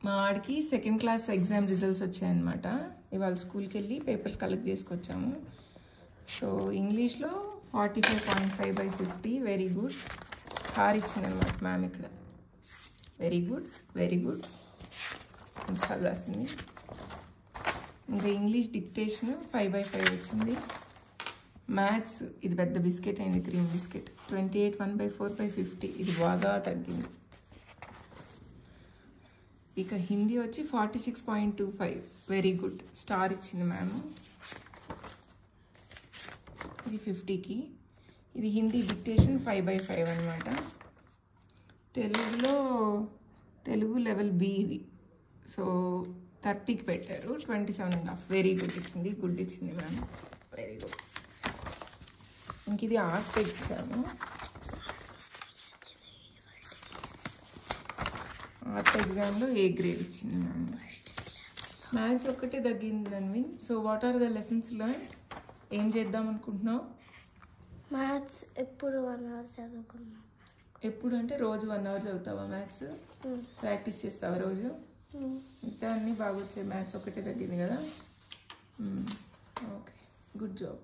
మా వాడికి second class exam results వచ్చాయన్నమాట. ఇవాళ స్కూల్కి వెళ్ళి పేపర్స్ కలెక్ట్ చేసుకొచ్చాము. సో ఇంగ్లీష్లో 45.5/50 వెరీ గుడ్. స్టార్ ఇచ్చిందనమాట మ్యామ్ ఇక్కడ. Very good very good star రాసింది. ఇంకా ఇంగ్లీష్ డిక్టేషన్ 5/5 వచ్చింది. మ్యాథ్స్ ఇది పెద్ద బిస్కెట్ అయింది, క్రీమ్ బిస్కెట్. 28/1/4/50 ఇది బాగా తగ్గింది. ఇక హిందీ వచ్చి 46.25 వెరీ గుడ్ స్టార్ ఇచ్చింది మ్యామ్. ఇది 50కి. ఇది హిందీ డిక్టేషన్ 5/5 అనమాట. తెలుగు లెవెల్ బి ఇది. సో 30కి పెట్టారు. 27.5 వెరీ గుడ్ ఇచ్చింది. గుడ్ ఇచ్చింది మ్యామ్, వెరీ గుడ్. ఇంక ఇది ఆర్ట్ ఎగ్జామ్. ఆర్ట్ ఎగ్జామ్లో ఏ గ్రేడ్ ఇచ్చింది మ్యామ్. మ్యాథ్స్ ఒక్కటే తగ్గింది నన్విన్. So what are the lessons learn? ఏం చేద్దాం అనుకుంటున్నావు? మ్యాథ్స్ ఎప్పుడు 1 అవర్ చదువుకున్నాం. ఎప్పుడు అంటే రోజు 1 అవర్ చదువుతావా? మ్యాథ్స్ ప్రాక్టీస్ చేస్తావా రోజు? మిగతా అన్నీ బాగా వచ్చాయి, మ్యాథ్స్ ఒకటే తగ్గింది కదా. Okay, good job.